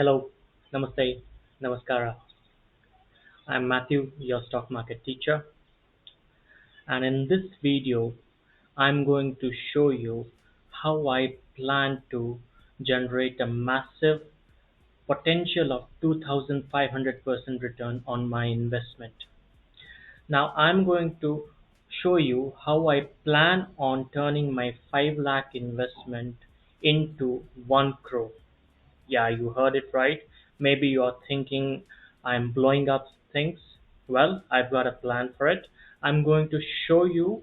Hello, Namaste, Namaskara. I'm Matthew, your stock market teacher, and in this video, I'm going to show you how I plan to generate a massive potential of 2500% return on my investment. Now, I'm going to show you how I plan on turning my 5 lakh investment into 1 crore. Yeah, you heard it right. Maybe you're thinking I'm blowing up things. Well, I've got a plan for it. I'm going to show you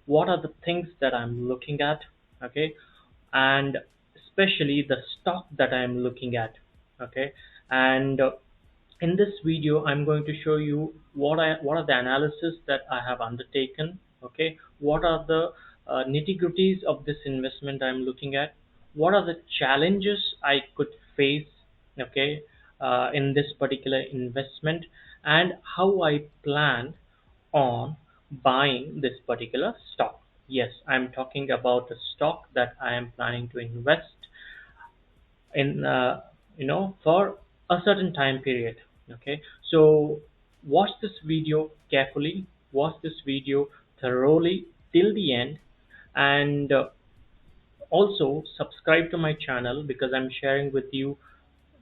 what are the things that I'm looking at, okay, and especially the stock that I'm looking at, okay, and in this video I'm going to show you what are the analysis that I have undertaken, okay, what are the nitty-gritties of this investment I'm looking at, what are the challenges I could face, okay, in this particular investment, and how I plan on buying this particular stock. Yes, I'm talking about a stock that I am planning to invest in, for a certain time period. Okay, so watch this video carefully, watch this video thoroughly till the end, and also subscribe to my channel because I'm sharing with you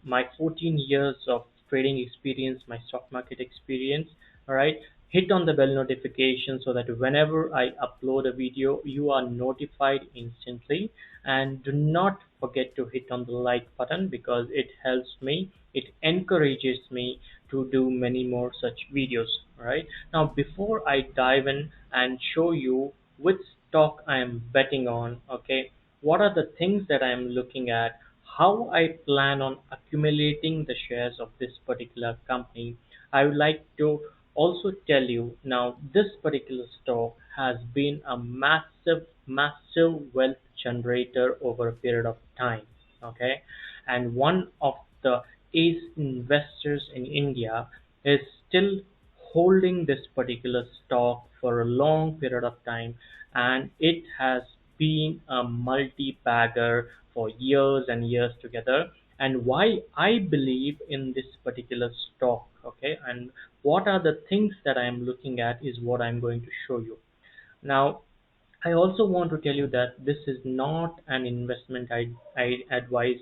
my 14 years of trading experience, my stock market experience. All right, hit on the bell notification so that whenever I upload a video, you are notified instantly. And do not forget to hit on the like button because it helps me, it encourages me to do many more such videos. All right, now before I dive in and show you which stock I am betting on, okay, what are the things that I am looking at, how I plan on accumulating the shares of this particular company, I would like to also tell you now this particular stock has been a massive wealth generator over a period of time. Okay, and one of the ace investors in India is still holding this particular stock for a long period of time, and it has been a multi-bagger for years and years together. And why I believe in this particular stock, okay, and what are the things that I am looking at is what I'm going to show you now. I also want to tell you that this is not an investment I advise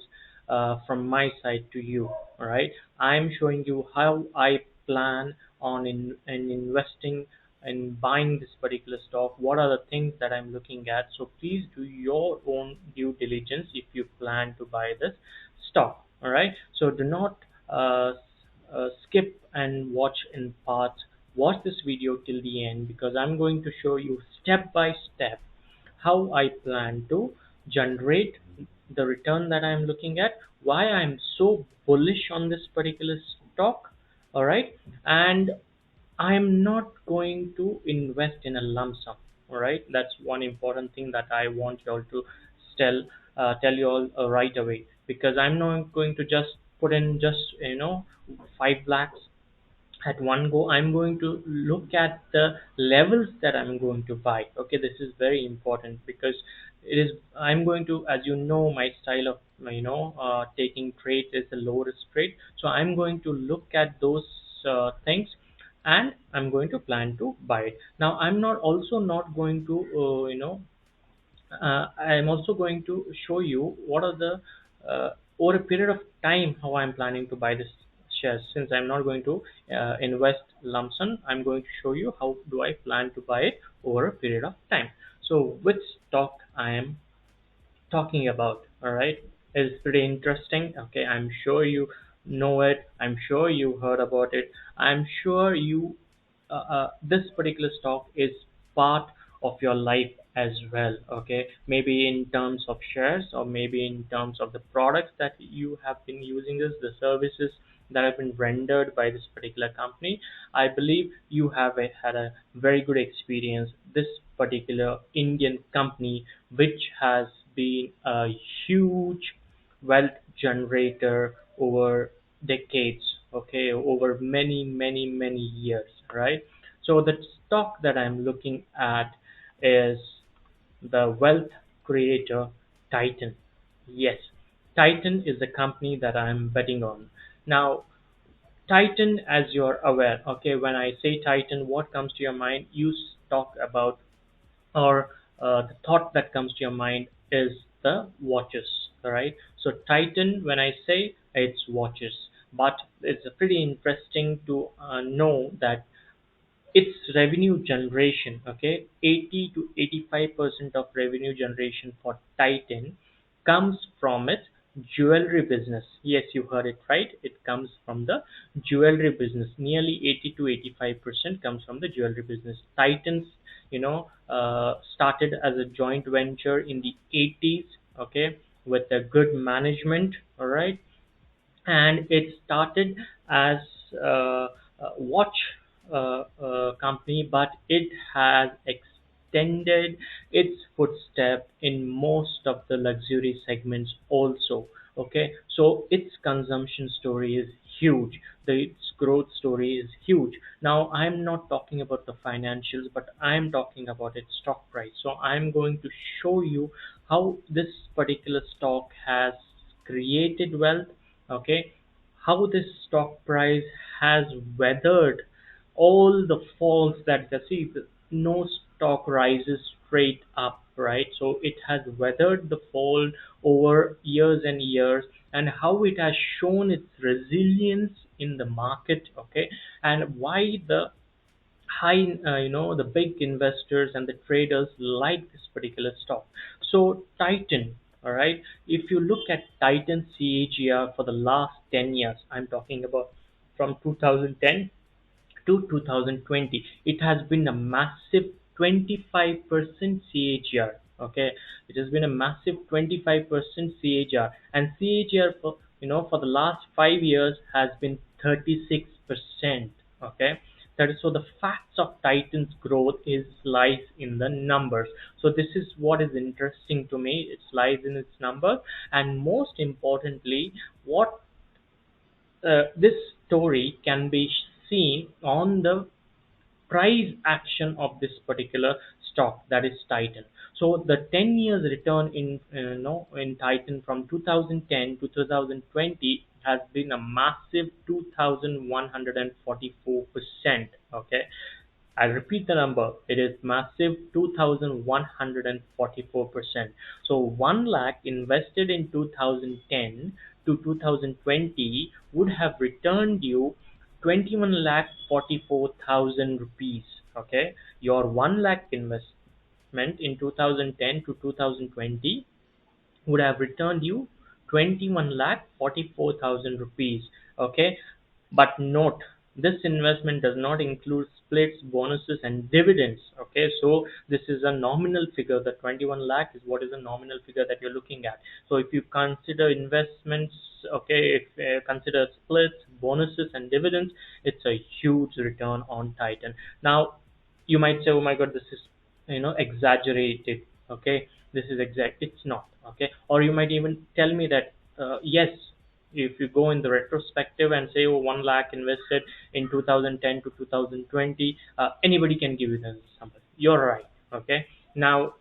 from my side to you. All right, I'm showing you how I plan on in investing and buying this particular stock. What are the things that I'm looking at? So please do your own due diligence if you plan to buy this stock. All right, so do not skip and watch in parts. Watch this video till the end because I'm going to show you step by step how I plan to generate the return that I'm looking at, why I'm so bullish on this particular stock. All right, and I'm not going to invest in a lump sum. All right, that's one important thing that I want you all to tell you all right away, because I'm not going to just put in just 5 lakhs at one go. I'm going to look at the levels that I'm going to buy. Okay, this is very important because it is, I'm going to, as you know, my style of taking trades is a low risk trade. So I'm going to look at those things, and I'm going to plan to buy it. Now I'm not also not going to I'm also going to show you what are the over a period of time how I'm planning to buy this shares. Since I'm not going to invest lump sum, I'm going to show you how do I plan to buy it over a period of time. So which stock I am talking about, all right, is pretty interesting. Okay, I'm sure you know it, I'm sure you heard about it, I'm sure you this particular stock is part of your life as well. Okay, maybe in terms of shares or maybe in terms of the products that you have been using, this the services that have been rendered by this particular company. I believe you have had a very good experience this particular Indian company, which has been a huge wealth generator over decades, okay, over many years, right? So the stock that I'm looking at is the wealth creator Titan. Yes, Titan is the company that I'm betting on. Now, Titan, as you're aware, okay, when I say Titan, what comes to your mind? You talk about, or the thought that comes to your mind is the watches, all right? So Titan, when I say, it's watches, but it's pretty interesting to know that its revenue generation, okay, 80 to 85% of revenue generation for Titan comes from its jewelry business. Yes, you heard it right, it comes from the jewelry business. Nearly 80 to 85% comes from the jewelry business. Titan's, started as a joint venture in the 80s, okay, with a good management, all right, and it started as a watch company, but it has extended its footstep in most of the luxury segments also. Okay, so its consumption story is huge. Its growth story is huge. Now, I'm not talking about the financials, but I'm talking about its stock price. So I'm going to show you how this particular stock has created wealth, okay, how this stock price has weathered all the falls that you see. No stock rises straight up, right? So it has weathered the fall over years and years, and how it has shown its resilience in the market, okay, and why the the big investors and the traders like this particular stock. So Titan, all right, if you look at Titan CAGR for the last 10 years, I'm talking about from 2010 to 2020, it has been a massive 25% CAGR. Okay, it has been a massive 25% CAGR, and CAGR for for the last 5 years has been 36%. Okay, that is, so the facts of Titan's growth is lies in the numbers. So this is what is interesting to me. It lies in its numbers, and most importantly, what this story can be seen on the price action of this particular stock, that is Titan. So the 10 years return in in Titan from 2010 to 2020 has been a massive 2144%. Okay, I repeat the number. It is massive 2144%. So 1 lakh invested in 2010 to 2020 would have returned you 21 lakh 44,000 rupees. Okay, your 1 lakh investment in 2010 to 2020 would have returned you 21 lakh 44,000 rupees. Okay, but note, this investment does not include splits, bonuses, and dividends. Okay, so this is a nominal figure. The 21 lakh is what is a nominal figure that you're looking at. So if you consider investments, okay, if consider splits, bonuses, and dividends, it's a huge return on Titan. Now, you might say, oh my god, this is exaggerated. Okay, this is exact. It's not. Okay, or you might even tell me that yes, if you go in the retrospective and say, oh, 1 lakh invested in 2010 to 2020, anybody can give you the example. You're right. Okay, now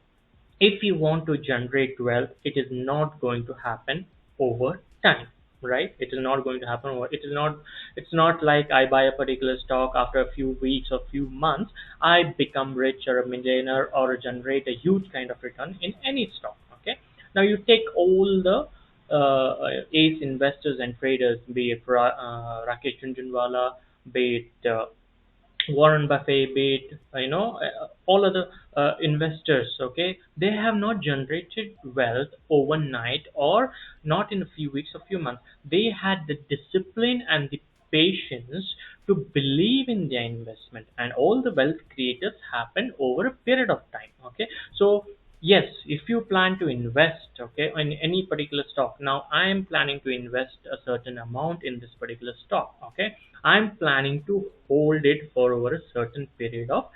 if you want to generate wealth, it is not going to happen over time, right? It is not going to happen over, it is not, it's not like I buy a particular stock, after a few weeks or few months I become rich or a millionaire or generate a huge kind of return in any stock. Okay, now you take all the ace investors and traders, be it Rakesh Jhunjhunwala, be it Warren Buffett, be it, all other investors, okay, they have not generated wealth overnight or not in a few weeks or few months. They had the discipline and the patience to believe in their investment, and all the wealth creators happen over a period of time. Okay, so yes, if you plan to invest, okay, in any particular stock, now I am planning to invest a certain amount in this particular stock. Okay, I'm planning to hold it for over a certain period of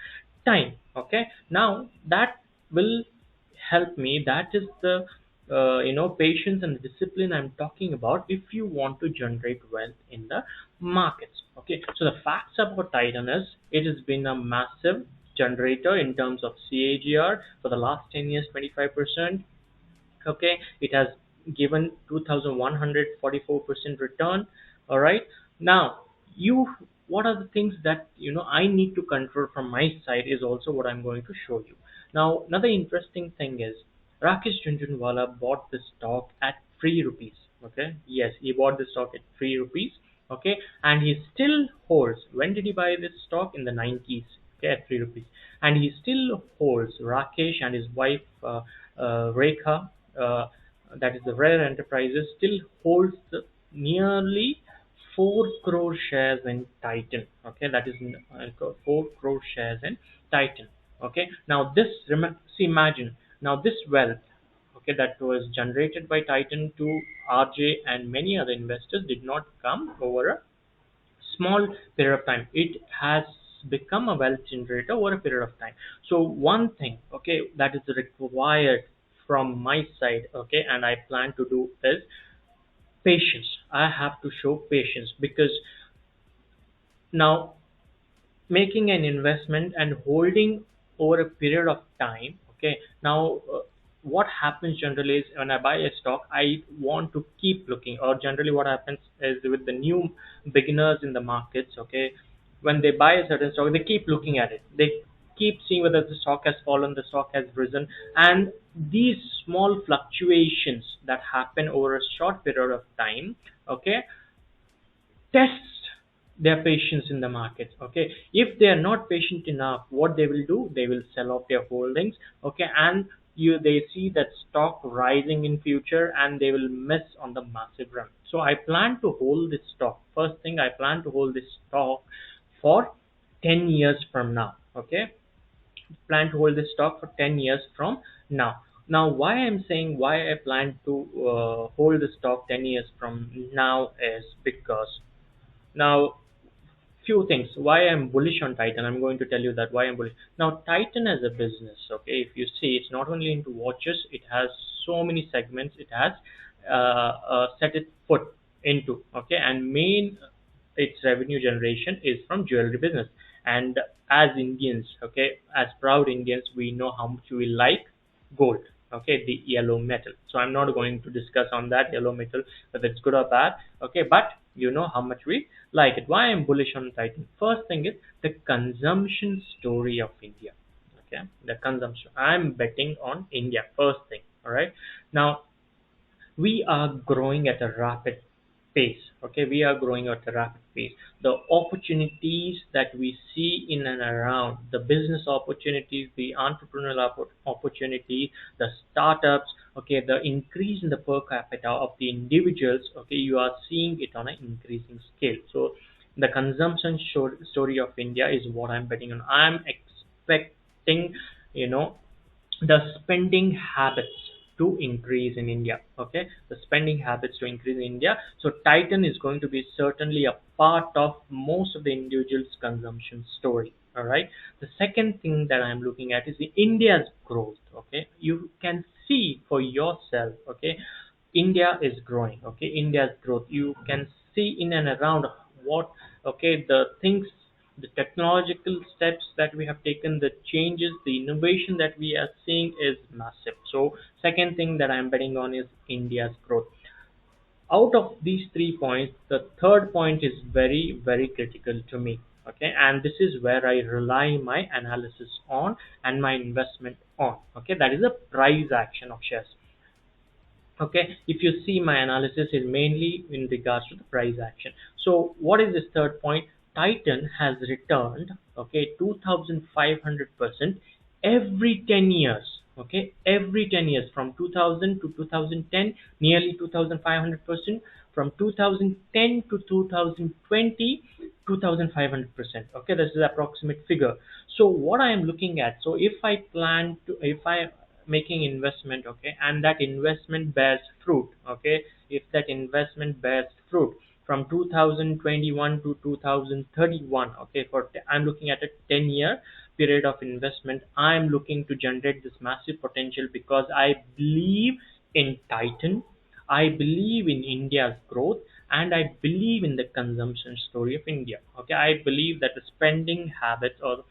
time. Okay, now that will help me. That is the patience and discipline I'm talking about if you want to generate wealth in the markets. Okay, so the facts about Titan is it has been a massive generator in terms of CAGR for the last 10 years, 25%. Okay, it has given 2144% return. All right. Now, you what are the things that I need to control from my side is also what I'm going to show you. Now, another interesting thing is Rakesh Jhunjhunwala bought the stock at 3 rupees. Okay, yes, he bought the stock at 3 rupees. Okay, and he still holds. When did he buy this stock? In the 90s. Okay, at 3 rupees, and he still holds. Rakesh and his wife Rekha, that is the Rare Enterprises, still holds nearly 4 crore shares in Titan. Okay, that is 4 crore shares in Titan. Okay, now this see, imagine now this wealth, okay, that was generated by Titan to RJ and many other investors did not come over a small period of time. It has become a wealth generator over a period of time. So one thing, okay, that is required from my side, okay, and I plan to do is patience. I have to show patience because now making an investment and holding over a period of time. Okay, now what happens generally is when I buy a stock, I want to keep looking, or generally what happens is with the new beginners in the markets, okay, when they buy a certain stock, they keep looking at it, they keep seeing whether the stock has fallen, the stock has risen, and these small fluctuations that happen over a short period of time, okay, test their patience in the market. Okay, if they are not patient enough, what they will do, they will sell off their holdings. Okay, and they see that stock rising in future and they will miss on the massive run. So I plan to hold this stock. First thing, I plan to hold this stock for 10 years from now. Okay, plan to hold this stock for 10 years from now. Now, why I'm saying why I plan to hold the stock 10 years from now is because now few things why I'm bullish on Titan. I'm going to tell you that why I'm bullish. Now, Titan as a business, okay, if you see, it's not only into watches, it has so many segments, it has set its foot into, okay, and main its revenue generation is from jewelry business. And as Indians, okay, as proud Indians, we know how much we like gold, okay, the yellow metal. So I'm not going to discuss on that yellow metal whether it's good or bad, okay, but you know how much we like it. Why I'm bullish on Titan? First thing is the consumption story of India. Okay, the consumption. I'm betting on India. First thing. All right. Now we are growing at a rapid pace. Okay, we are growing at a rapid pace. The opportunities that we see in and around, the business opportunities, the entrepreneurial opportunity, the startups, okay, the increase in the per capita of the individuals, okay, you are seeing it on an increasing scale. So the consumption story of India is what I'm betting on. I'm expecting, you know, the spending habits to increase in India. Okay, the spending habits to increase in India. So Titan is going to be certainly a part of most of the individual's consumption story. All right. The second thing that I'm looking at is the India's growth. Okay, you can see for yourself. Okay, India is growing. Okay, India's growth. You can see in and around what. Okay, the things, the technological steps that we have taken, the changes, the innovation that we are seeing is massive. So second thing that I'm betting on is India's growth. Out of these 3 points, the third point is very, very critical to me. Okay, and this is where I rely my analysis on and my investment on. Okay, that is the price action of shares. Okay, if you see, my analysis is mainly in regards to the price action. So what is this third point? Titan has returned, okay, 2500% every 10 years. Okay, every 10 years from 2000 to 2010, nearly 2500%. From 2010 to 2020, 2500%. Okay, this is the approximate figure. So what I am looking at, so if I making investment, okay, and that investment bears fruit, okay, if that investment bears fruit from 2021 to 2031, okay, I'm looking at a 10-year period of investment. I'm looking to generate this massive potential because I believe in Titan, I believe in India's growth, and I believe in the consumption story of India. Okay, I believe that the spending habits or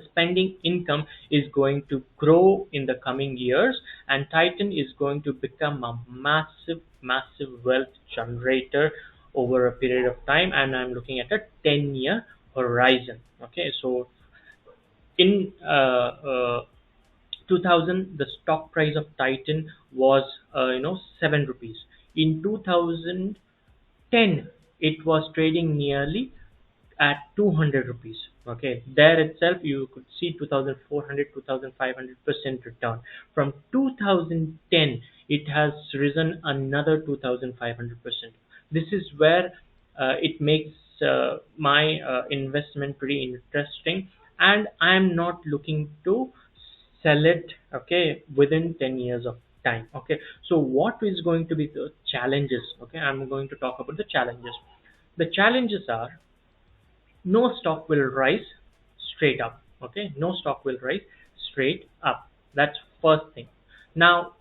spending income is going to grow in the coming years, and Titan is going to become a massive wealth generator over a period of time, and I'm looking at a 10-year horizon. Okay, so in 2000, the stock price of Titan was 7 rupees. In 2010, it was trading nearly at 200 rupees. Okay, there itself you could see 2400 2500% return. From 2010, it has risen another 2500%. This is where it makes my investment pretty interesting, and I am not looking to sell it, okay, within 10 years of time. Okay, so what is going to be the challenges? Okay, I'm going to talk about the challenges. The challenges are, no stock will rise straight up. Okay, no stock will rise straight up. That's first thing. Now,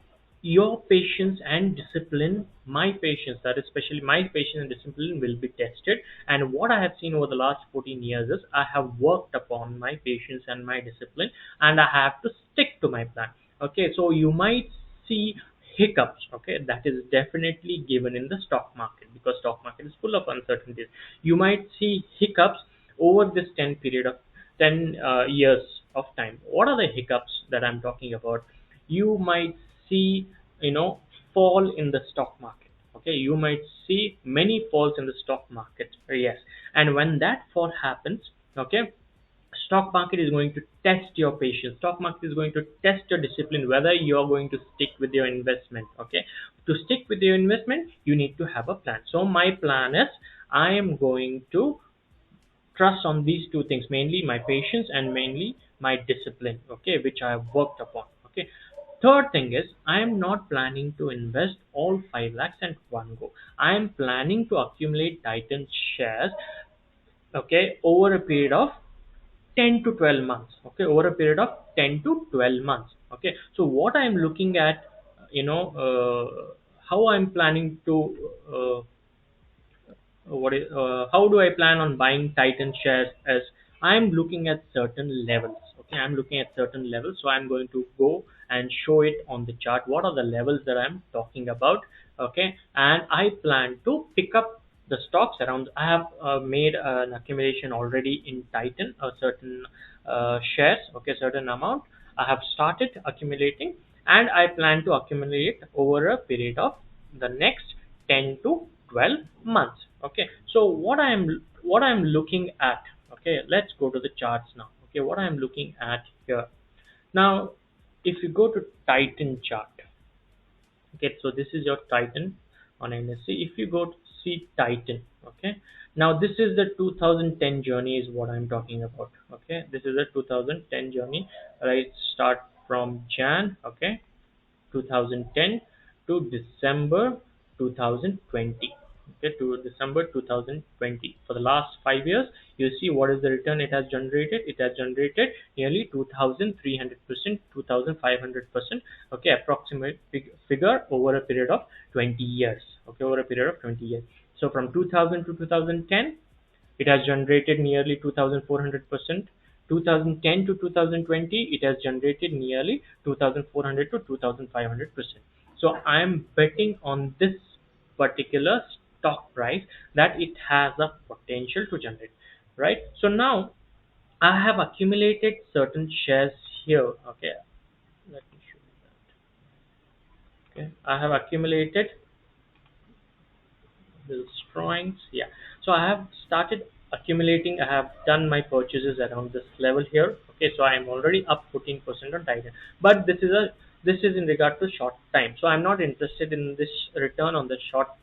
your patience and discipline, my patience, that is especially my patience and discipline, will be tested. And what I have seen over the last 14 years is I have worked upon my patience and my discipline, and I have to stick to my plan. Okay, so you might see hiccups. Okay, that is definitely given in the stock market, because stock market is full of uncertainties. You might see hiccups over this 10 years of time. What are the hiccups that I'm talking about? You might see, fall in the stock market. Okay, you might see many falls in the stock market. Yes, and when that fall happens, okay, stock market is going to test your patience. Stock market is going to test your discipline, whether you're going to stick with your investment. Okay, to stick with your investment, you need to have a plan. So my plan is, I am going to trust on these two things, mainly my patience and mainly my discipline, okay, which I have worked upon. Okay, third thing is, I am not planning to invest all 5 lakhs at one go. I am planning to accumulate Titan shares, okay, over a period of 10 to 12 months. Okay, over a period of 10 to 12 months. Okay, so what I am looking at, how I'm planning to how do I plan on buying Titan shares? As I'm looking at certain levels. Okay, I'm looking at certain levels, so I'm going to go and show it on the chart. What are the levels that I'm talking about? Okay, and I plan to pick up the stocks around. I have made an accumulation already in Titan, a certain shares. Okay, certain amount I have started accumulating, and I plan to accumulate over a period of the next 10 to 12 months. Okay, so what I'm looking at, okay, let's go to the charts now. Okay, what I'm looking at here now, if you go to Titan chart, okay, so this is your Titan on NSE. If you go to see Titan, okay, now this is the 2010 journey is what I'm talking about. Okay, this is a 2010 journey. Right, start from Jan, okay, 2010 to December 2020. Okay, to December 2020. For the last 5 years, you see what is the return it has generated. It has generated nearly 2,300%, 2,500%. Okay, approximate figure over a period of 20 years. Okay, over a period of 20 years. So from 2000 to 2010, it has generated nearly 2,400%. 2010 to 2020, it has generated nearly 2,400 to 2,500%. So I am betting on this particular stock price that it has a potential to generate, right? So now I have accumulated certain shares here. Okay, let me show you that. Okay, I have accumulated these drawings. Yeah, so I have started accumulating. I have done my purchases around this level here. Okay, so I am already up 14% on Titan, but this is in regard to short time, so I'm not interested in this return on the shorter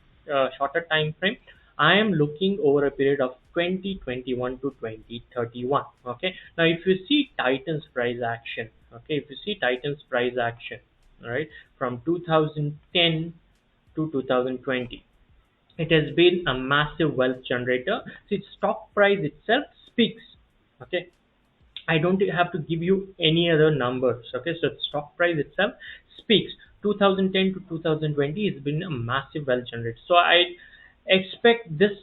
time frame. I am looking over a period of 2021 to 2031. Okay, now if you see Titan's price action, okay, if you see Titan's price action, all right, from 2010 to 2020, it has been a massive wealth generator. See, stock price itself speaks. Okay, I don't have to give you any other numbers. Okay, so stock price itself speaks. 2010 to 2020 has been a massive wealth generator. So I expect this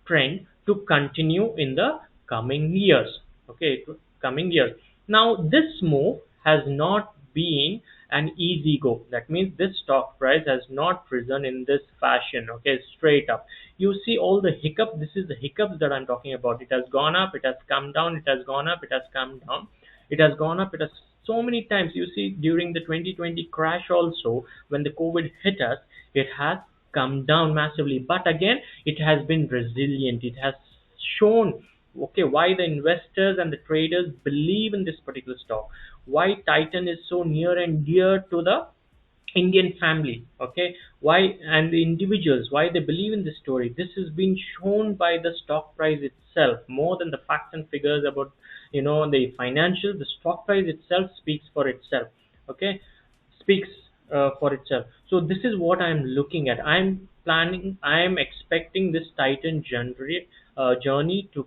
trend to continue in the coming years. okay, coming years. Now this move has not been an easy go. That means this stock price has not risen in this fashion, okay, straight up. You see all the hiccup. This is the hiccups that I'm talking about. It has gone up, it has come down, it has gone up, it has come down, it has gone up, it has so many times. You see during the 2020 crash also, when the COVID hit us, it has come down massively, but again it has been resilient. It has shown, okay, why the investors and the traders believe in this particular stock, why Titan is so near and dear to the Indian family, okay, why, and the individuals, why they believe in this story. This has been shown by the stock price itself more than the facts and figures about, the financial. The stock price itself speaks for itself, okay, speaks for itself. So this is what I'm looking at. I'm expecting this Titan journey to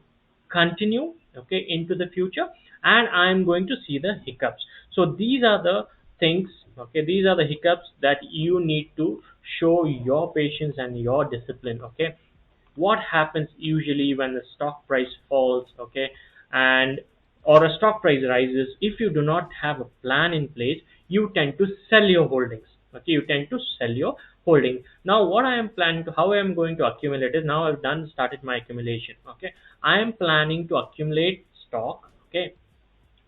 continue, okay, into the future, and I'm going to see the hiccups. So these are the things, okay, these are the hiccups that you need to show your patience and your discipline, okay. What happens usually when the stock price falls, okay, and or a stock price rises, if you do not have a plan in place, you tend to sell your holdings, okay, you tend to sell your holding. Now what I am planning to, how I am going to accumulate is, now I've done started my accumulation, okay. I am planning to accumulate stock, okay,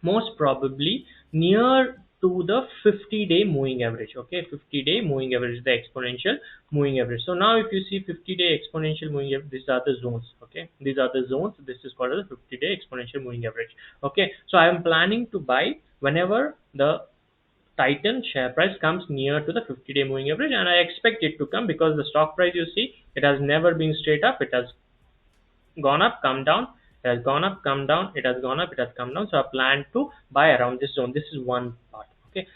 most probably near to the 50-day moving average, okay, 50-day moving average, the exponential moving average. So now if you see 50-day exponential moving average, these are the zones, okay, these are the zones. This is called as the 50-day exponential moving average, okay. So I am planning to buy whenever the Titan share price comes near to the 50-day moving average, and I expect it to come, because the stock price, you see, it has never been straight up. It has gone up, come down, it has gone up, come down, it has gone up, it has come down. So I plan to buy around this zone. This is one part, okay.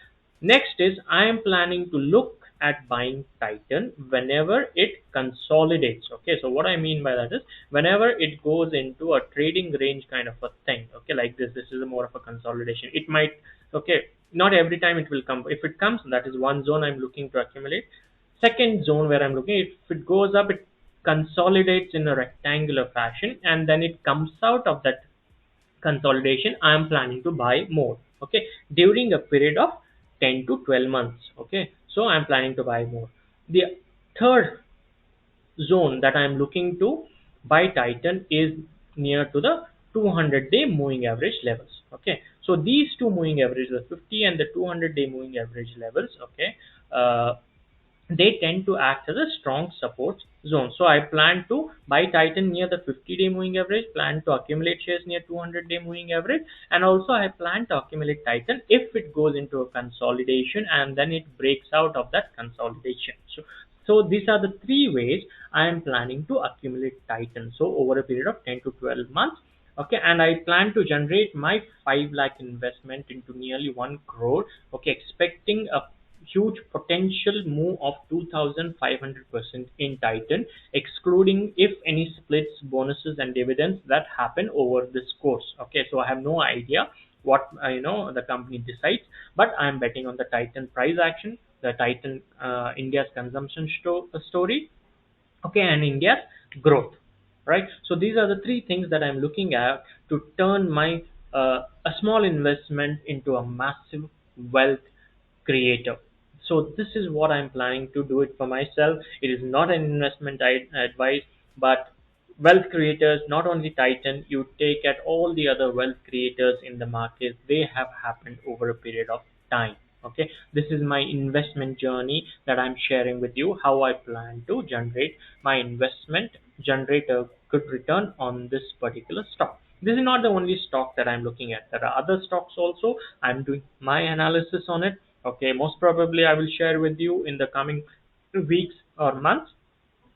Next is, I am planning to look at buying Titan whenever it consolidates, okay. So what I mean by that is, whenever it goes into a trading range kind of a thing, okay, like this is more of a consolidation. It might, okay, not every time it will come. If it comes, that is one zone I'm looking to accumulate. Second zone where I'm looking, if it goes up, it consolidates in a rectangular fashion, and then it comes out of that consolidation, I am planning to buy more, okay, during a period of 10 to 12 months, okay. So I'm planning to buy more. The third zone that I'm looking to buy Titan is near to the 200-day moving average levels, okay. So these two moving averages, the 50 and the 200-day moving average levels, okay, they tend to act as a strong support zone. So I plan to buy Titan near the 50-day moving average, plan to accumulate shares near 200-day moving average, and also I plan to accumulate Titan if it goes into a consolidation and then it breaks out of that consolidation. So these are the three ways I am planning to accumulate Titan. So over a period of 10 to 12 months. Okay, and I plan to generate my 5 lakh investment into nearly 1 crore. Okay, expecting a huge potential move of 2500% in Titan, excluding if any splits, bonuses, and dividends that happen over this course. Okay, so I have no idea what the company decides, but I'm betting on the Titan price action, the Titan India's consumption story, okay, and India's growth, right? So these are the three things that I'm looking at to turn my a small investment into a massive wealth creator. So this is what I'm planning to do it for myself. It is not an investment advice, but wealth creators, not only Titan, you take at all the other wealth creators in the market, they have happened over a period of time. Okay, this is my investment journey that I'm sharing with you, how I plan to generate my investment, generate a good return on this particular stock. This is not the only stock that I'm looking at. There are other stocks also. I'm doing my analysis on it. Okay, most probably I will share with you in the coming weeks or months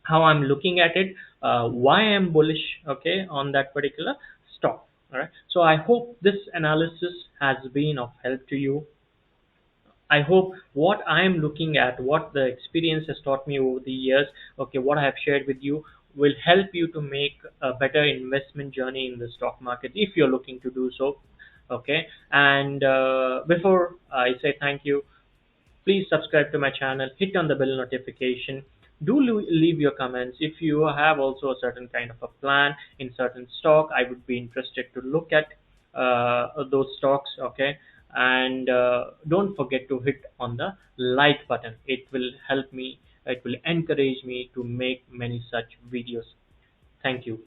how I'm looking at it, why I'm bullish, okay, on that particular stock. All right. So I hope this analysis has been of help to you. I hope what I am looking at, what the experience has taught me over the years, okay, what I have shared with you will help you to make a better investment journey in the stock market if you're looking to do so. Okay, and before I say thank you, please subscribe to my channel, hit on the bell notification. Do leave your comments if you have also a certain kind of a plan in certain stock. I would be interested to look at those stocks. Okay, and don't forget to hit on the like button. It will help me, it will encourage me to make many such videos. Thank you.